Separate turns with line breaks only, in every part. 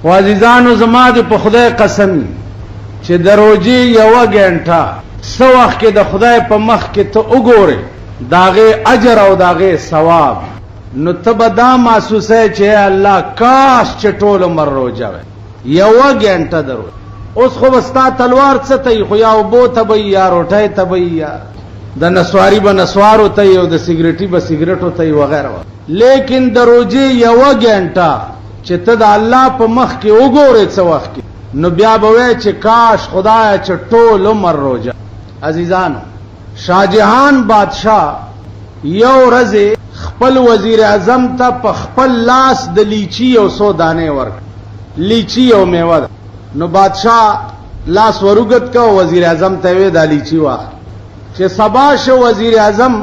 و عزیزانو زما د په خدای قسم چې د روژې یوه ګنټه څه وخت کې د خدای په مخ کې ته وګورې د هغې اجر او د هغې ثواب، نو ته به دا محسوسه چې الله کاش چې ټول عمر روژه وی. یوه ګنټه د روژه. اوس خو به ستا تلوار څه ته وي، خو یا اوبو ته به یا روټۍ ته به یا د نسواري به نسوارو ته او د سګریټي به سګریټو ته وغیره. لیکن د روژې یوه ګنټه چې ته د الله په مخ کې وګورې څه وخت کې، نو بیا به وایې چې کاش خدایه چې ټول عمر روژه. عزیزانو، شاهجهان بادشاہ یو ورځ خپل وزیر اعظم ته په خپل لاس د لیچي او 100 دانې ورکړ. لیچي او میوه ده. نو بادشاہ لاس وروګت کو، وزیر اعظم ته وی دا لیچي واخ. چې سبا شو وزیر اعظم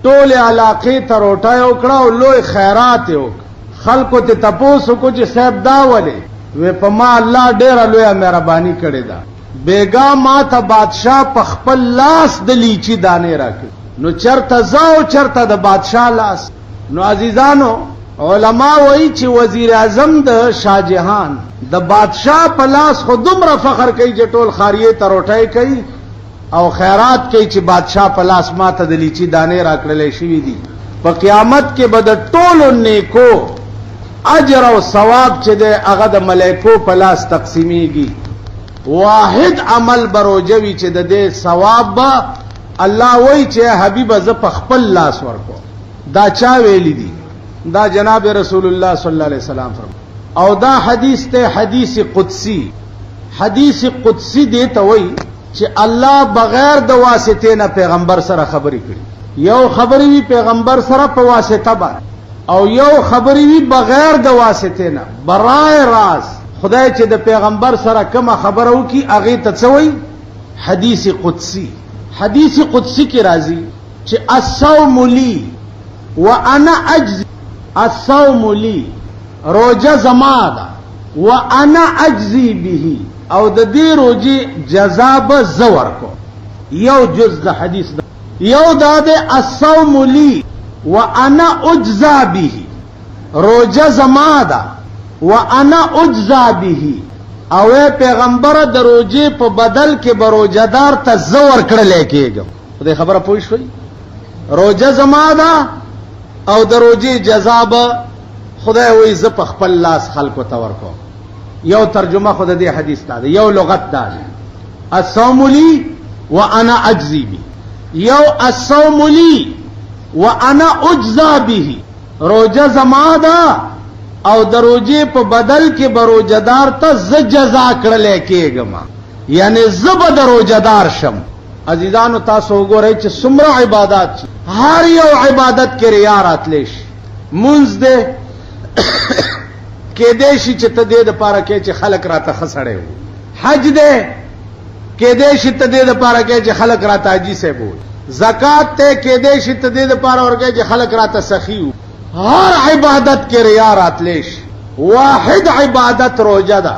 ټول علاقې ته روټای وکړه او لوی خیرات وکړ. خلکو ته تپوس وکړو چې صاحب دا ولې؟ وی په ما الله ډیره لویه مهرباني کړې ده، بیګا ما ته بادشاہ په خپل لاس د لیچي دانې راکړي. نو چرته زاو چرته د بادشاہ لاس. نو عزیزانو، علما وایي چې وزیر اعظم د شاهجهان د بادشاہ په لاس خو دومره فخر کوي چې ټول خاریه ته روټۍ کوي او خیرات کوي چې بادشاہ په لاس ما ته د لیچي دانې راکړلې شوي دي. په قیامت کې به د ټولو نیکو اجر او ثواب چې دی هغه د ملائکو په لاس تقسیمیږي. واحد عمل بروجوي چې د دې ثواب به الله وایي چې حبیبه زه په خپل لاس ورکوم. دا چا ویلی دي؟ دا جناب رسول الله صلی الله علیه وسلم فرمایي. او دا حدیث ته حدیث قدسی. حدیث قدسی دی ته وایي چې الله بغیر د واسطې نه پیغمبر سره خبرې کړي. یو خبرې وی پیغمبر سره په واسطه باندې، او یو خبرې وی بغیر د واسطې نه برای راز. خدای چې د پیغمبر سره کومه خبره وکي هغه ته څه وایي؟ حدیث قدسی. حدیث قدسی کی راضی چې الصوم لی وانا اجزی. الصوم لی، روزه زما ده، وانا اجزی به، او د دې روزي جزا به زه ورکوم. یو جز د حدیث ده. یو دا ده الصوم لی وانا اجزا به، روزه زما ده وانا اجزا به، او پیغمبر د روزې په بدل کې به روزهدار ته زه ورکړلی کېږم. خدای خبره پوه شوئ؟ روزه زما ده او د روزې جزا به خدای وایي زه په خپل لاس خلکو ته ورکوم. یو ترجمه خو د دې حدیث دا ده، یو لغت دا ده الصوم لی وانا اجزی به. یو الصوم لی وانا اجزا به، روزه زما ده او د روزې په بدل کې به روزهدار ته زه جزا کړلی کېږم، یعنی زه به د روزهدار شم. عزیزانو، تاسو وګورئ چې څومره عبادات شي، هر یو عبادت کې ریا راتلی شي. مونځ دی کېدی شي چې ته دې دپاره کې چې خلک راته ښه سړی وو. حج دی کېدی شي ته دې دپاره کې چې خلک راته حاجي صاحب وو. زکات ته کېدی شي ته دې دپاره ورکوې چې خلک راته سخي وو. هر عبادت کې ریا راتلی شي. واحد عبادت روزه ده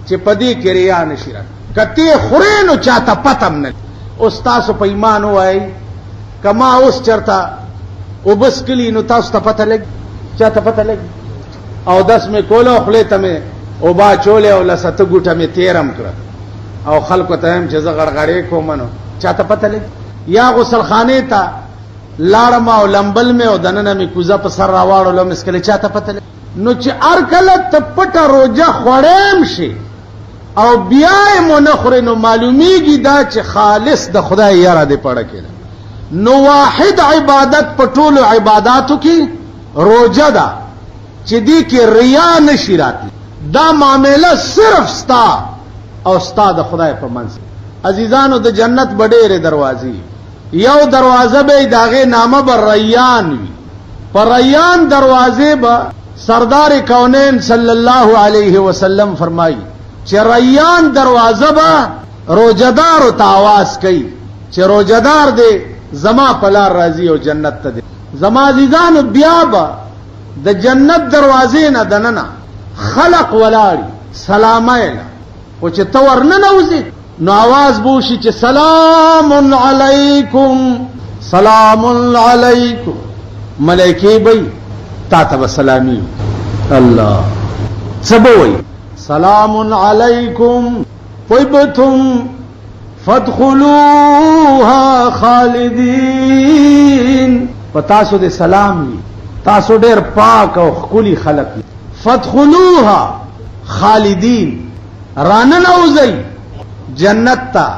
چې په دې کې ریا نشي راتلی. که ته خورې نو چاته پتم نه. اوس تاسو په ایمان ووایئ، که ما اوس چېرته اوبه څکلي نو تاسو ته پته لګي؟ چاته پته لګي؟ اودس مې کوله او خولې ته مې اوبه اچولې او لسته ګوټه مې تېرم کړه او خلکو ته یم چې زه غړغړې کوم، نو چاته پته لګي؟ یا غسلخانې ته لاړم او لمبل مې او دننه مې کوزه په سر راواړولم اسکلې، چاته پته لګي؟ نو چې هر کله ته پټه روزه خوړیم شي او بیا یې مو نه خورې، نو معلومیږي دا چې خالص د خدای یاره دې پړه کېده. نو واحد عبادت په ټولو عباداتو کې روزه ده چې دې کې ریا نشي راتلی. دا معامله صرف ستا او ستا د خدای په منځ. عزیزانو، د جنت به ډېرې دروازې. یو دروازه به د هغې نامه به ریان وي. په ریان دروازې به سردار کونین صلی الله علیه وسلم فرمایي چې ریان دروازه به روزهدارو ته آواز کوي چې روزهدار دی زما په لار راځي او جنت ته دی. زما عزیزانو، بیا به د جنت دروازې نه دننه خلق ولاړي سلامایله، خو چې ته ورننوځې نو آواز به وشي چې سلام علیکم سلام علیکم. ملائکې به تا ته به سلامي. الله څه به وایي؟ سلام علیکم طبتم فادخلوها خالدین. پتاسو دے سلام وی، تاسو ډیر پاک او خکولی خلق وی. فادخلوها خالدین، راننوزی جنت تا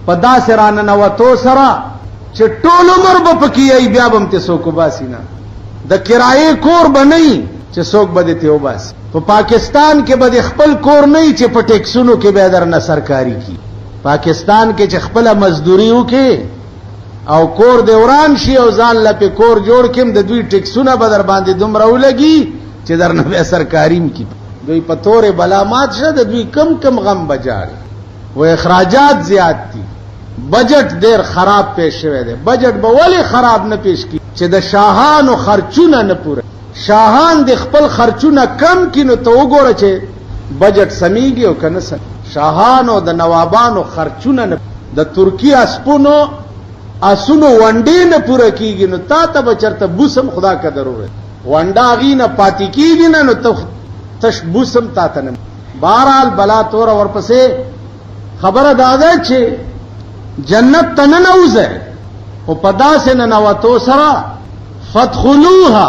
پدا سے راننوتو سرا چې ټول عمر به پکې ای بیا بم ته سوک باسینا، د کرایې کور بنئ چې څوک به ته وباسي. په پاکستان کې به خپل کور نه چې په ټیکسونو کې به در نه سرکاري کی. پاکستان کې چې خپل مزدوري وکي او کور د وران شي او ځان لپاره کور جوړ کيم، د دوی ټیکسونه به در باندې دومره ولګي چې در نه به سرکاریم کی. دوی په تورې بلامات شه، د دوی کم غم بجاړي و اخراجات زیات دي. بجټ ډیر خراب پیش شوی دی. بجټ به ولې خراب نه پیش کی چې د شاهانو خرچونه نه پوره. شاهان د خپل خرچونه کم کینو ته وګوره چې بجټ سميږي او کنه سم. شاهانو د نوابانو خرچونه نه، د ترکی اسپونو ونډې نه پوره کیږي، نو تا ته بچرته بوسم خدا کا ضرورت ونډا غي نه پاتې کیږي نه، نو تش بوسم تا ته نه. بهرحال بلا تور ورپسې خبره داده چې جنت ته نه نوځه او پدا سے نه نوتو سره فادخلوها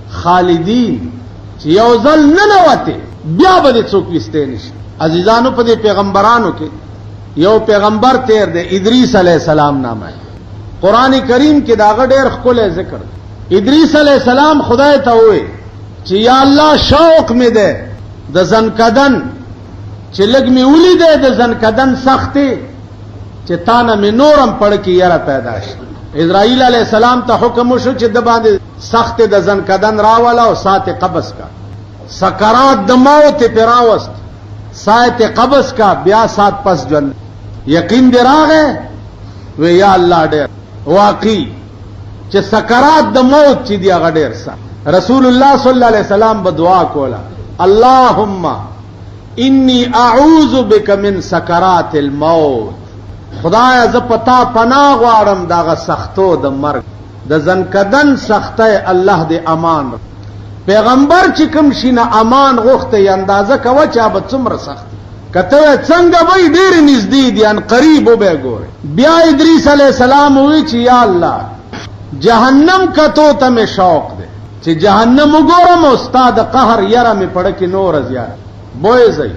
خالدین، چې یو ځل نه نوته بیا به څوک وسته نشي. عزیزانو په دې پیغمبرانو کې یو پیغمبر تیر دی، ادریس علیہ السلام نام ہے. قران کریم کې داغه ډېر خپل ذکر. ادریس علیہ السلام خدای ته وې چې یا الله شوق مې ده د زنکدن چې لګ مې ولې ده د زنکدن سختي چې تانه مې نورم پړ کې یاره پیدا شي. اسرائیل علیہ السلام ته حکم وشو چې د باندې سخت د زنکدن راولا او سات قبض کا، سکرات د موت پیراوست، سات قبض کا، بیا سات پس جن. یقین دی راغه و یا الله ډېر واقعي چې سکرات د موت چې دی هغه ډېر سخت. رسول الله صلی الله علیه وسلم به دعا کوله، اللهم انی اعوذ بک من سکرات الموت. خدایا ز پتا پناه غواړم داغه سختو د مرګ، د زنکدن سخته الله دې امان. پیغمبر چې کوم شینه امان غوښته اندازه کوه چې به څومره سخت کته څنګه وای ډېر نږدې دي ان قریب به ګوره. بیا ادریس علی السلام وی چې یا الله جهنم کتو ته مې شوق ده چې جهنم وګورم او استاد قهر یره مې پړه کې نور زیات بوې زئی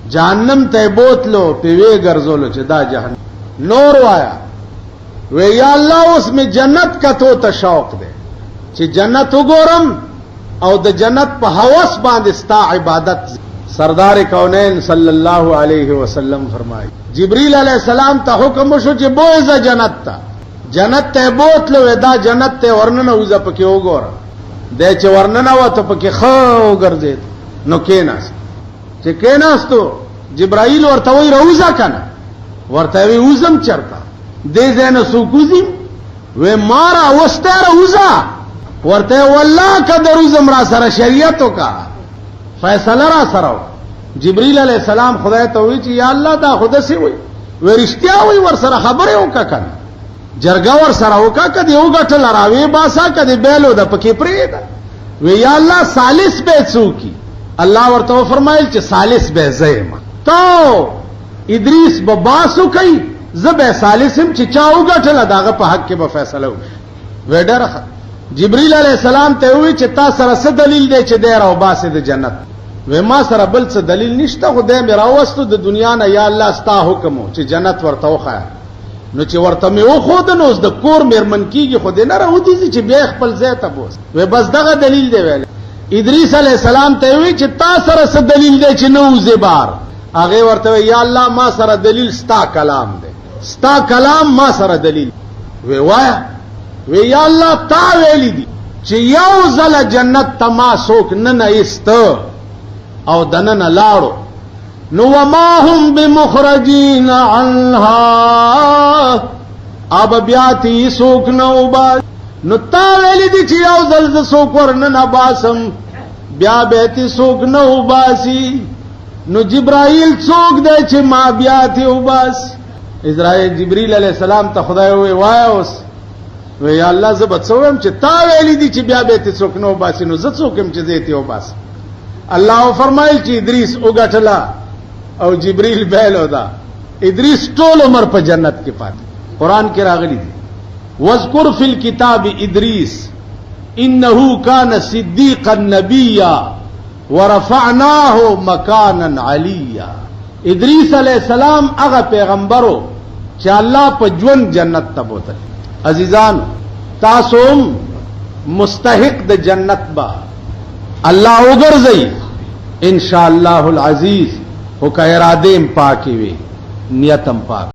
جهنم ته بوتلو پیوي ګرځولو چې دا جهنم نور وایا. وی یا الله اوس مې جنت کتو ته شوق ده چې جنت وګورم او د جنت په هوس باندې ستا عبادت. سردار کونین صلی الله علیه وسلم فرمایي جبرئیل علیہ السلام ته حکم وشو چې بوزه جنت ته بوتلو دا جنت ته ورننه وځه پکې وګوره. د چې ورننه وته پکې خو ګرځید نو کېناست. چې کېناستو جبرائیل ورته وی روزه کنه، ورته وی وزم چرته دې زنه سوکوزم و مارا وسته روزه ورته والله کده روزم را سره شریعتو کا فیصله را سره. جبرئیل علیہ السلام خدای ته وی چې یا الله دا خود سي وي ورشتیا وي ور سره خبره وکا کنه جرګه ور سره وکا کده یو غټل راوي باسا کده بیلو د پکې پرېدا. وی یا الله ثالث به څوکي. الله ورته فرمایل چې ثالث به زېما تو ادریس به باسو کوي زبه ثالثم چې چا وګټل داغه په حق کې به فیصله وکړي. وډره جبرئیل علیہ السلام ته وی چې تا سره څه دلیل دی چې دی راو باسه د جنت؟ و ما سره بل څه دلیل نشته، خدای مې راوستو د دنیا نه یا الله ستا حکم چې جنت ورته وخایا. نو چې ورته مې وخود نو د کور مېرمن کیږي خو دې نه راوځي چې بیا خپل ځای ته بوس. و بس دغه دلیل دی ویل. ادریس علیہ السلام ته وی چې تا سره څه دلیل دی چې نو زبار؟ هغه ورته یا الله ما سره دلیل ستا کلام دی، ستا کلام ما سره دلیل. وی وایا وی یا الله تا ویلی دی چې یو ځل جنت تما سوک نه نه است او دنن لاړو نو وما هم بمخرجین عنها اب بیاتی سوک نو با. نو تا ویلی دی چې یو ځل ز سوک ورن نه باسم بیا بیتی سوک نو باسی. نو جبرائیل څوک دی چې ما بیاتی وباس؟ اسرائیل جبرئیل علیہ السلام ته خدای وی وایوس و یا الله زبد سوم چې تا ویلی دي چې بیا به ته څوک نو باسي، نو زه څوکم چې زه ته وباس. الله فرمایل چې ادریس وګټلا او جبريل بیل ودا ادریس ټول عمر په جنت کې پاتې. قران کې راغلي دي واذکر فی الكتاب ادریس انه کان صدیقا نبیا ورفعناه مکانا علیا. ادریس علیہ السلام هغه پیغمبرو چې الله په ژوند جنت ته بوتل. عزیزان تاسو مستحق د جنت با الله وګرځي ان شاء الله العزیز. او که ارادیم پاکی وي نیتم پاک.